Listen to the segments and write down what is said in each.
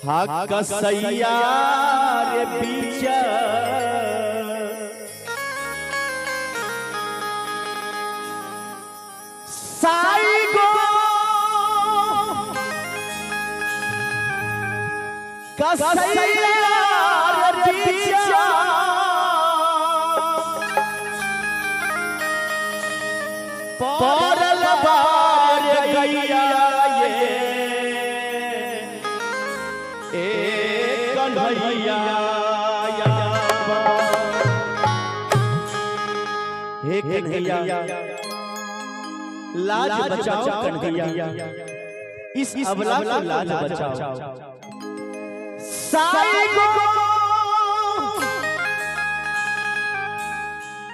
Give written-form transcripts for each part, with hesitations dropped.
हा कसैया रे बीच साई गो कसैया रे बीच परल बार गैया ये कन्हैया हे कन्हैया लाज बचाओ कन्हैया इस अबला को लाज बचाओ साई गो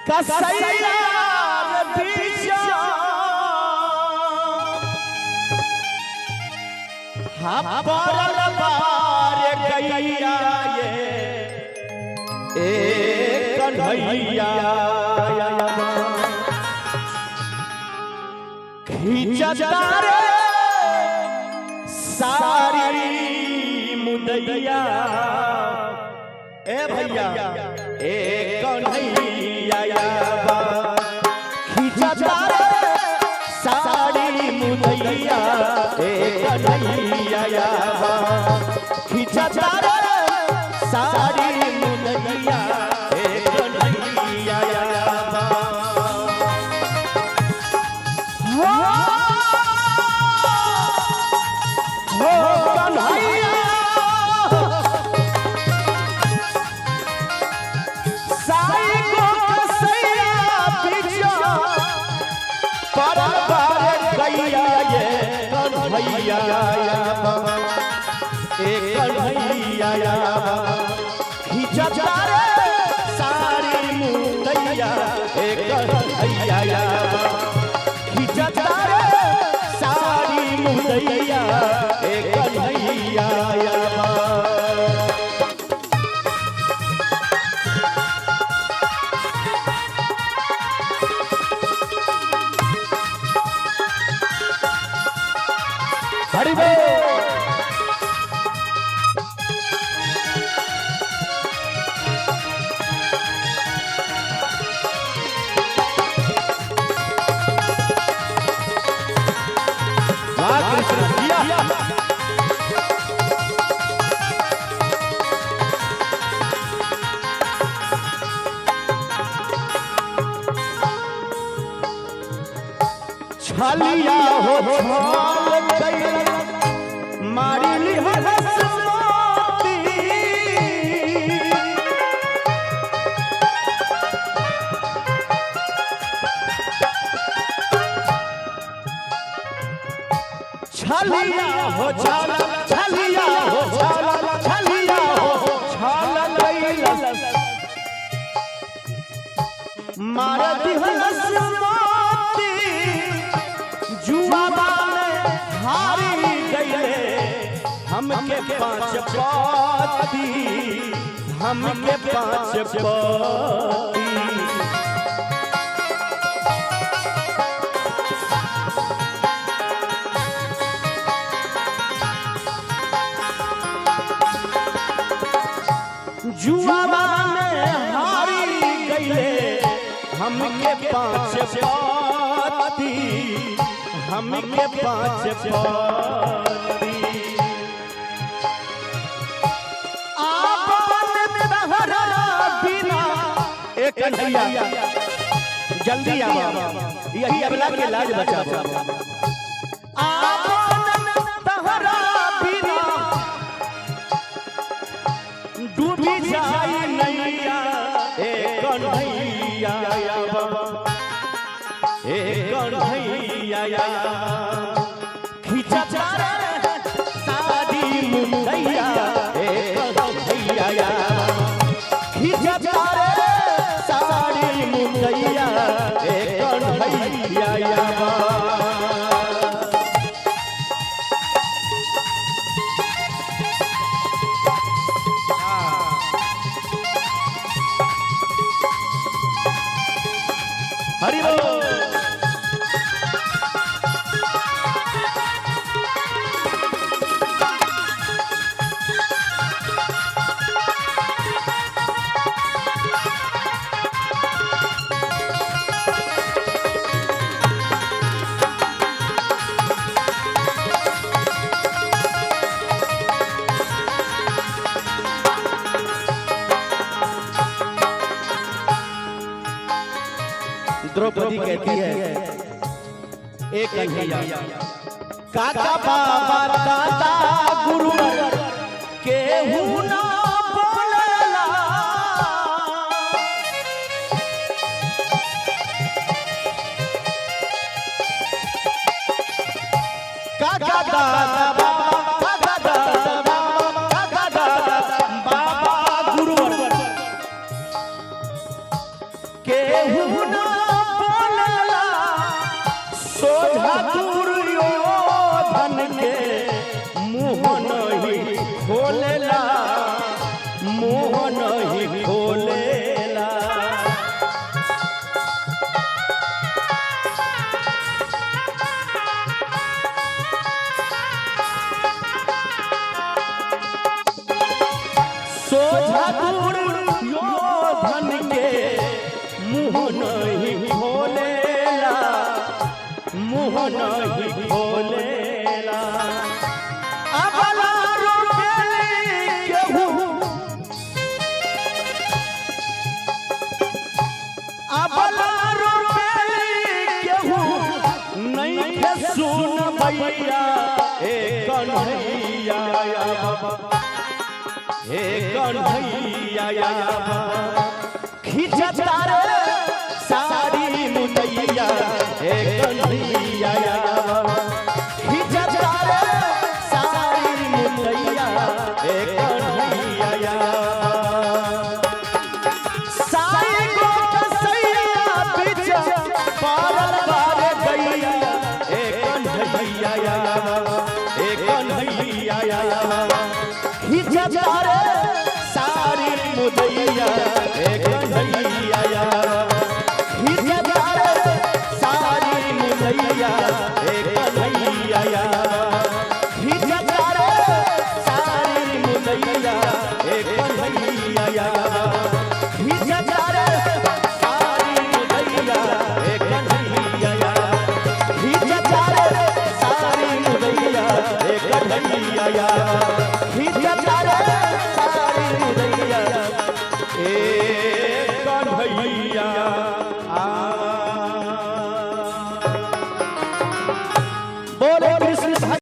कसैया रे बीच हा परल बार गैया ये कन्हैया खींचता रे सारी मुदैया ए भैया ए कन्हैया खींचता रे सारी मुदैया ए कन्हैया खींचता रे सारी मुदैया ए कन्हैया कन्हैया खींचता रे सारी मुदैया कन्हैया खींचता रे सारी मुदैया कन्हैया हरि बोल छलिया हो छाल गई मारी ली हसमती छलिया हो छाल छलिया हो छाल छलिया हो छाल गई मार दी हसमती जुआबा में हारी गए हमके पांच पाती हमके पांच पाती जुआबा में हारी गए हमके पांच पाती हमके पांच पाती आपन तहरा बिना एक कन्हैया जल्दी आओ यही अबला के लाज बचाओ आपन तहरा बिना डूबी जाई नैया एक कन्हैया कन्हैया खींचता रे सारी मुदैया कन्हैया खींचता रे सारी मुदैया कन्हैया हरि बोल द्रौपदी कहती है एक कन्हैया काका बाबा दादा गुरु केहू ना बोलला काका दादा केहू ना बोलला सोझा दुर्योधन के मुँह नहीं खोलेला मुँह नहीं खोलेला सोझा दुर्योधन के मुँह नहीं खोलेला मुँह नहीं खोलेला अबला रोकेली केहू अबला रोकेली केहू नहीं के सुन भैया हे कन्हैया हे कन्हैया खिंचता रे सारी मुदैया हे कन्हैया खिंचता रे सारी मुदैया हे कन्हैया साई गो कसैया बीच पारल बारे गैया हे कन्हैया खिंचता रे सारी मुदैया हे कन्हैया खिंचता रे सारी मुदैया हे कन्हैया खिंचता रे सारी मुदैया हे कन्हैया खिंचता रे सारी मुदैया हे कन्हैया खिंचता रे सारी मुदैया हे कन्हैया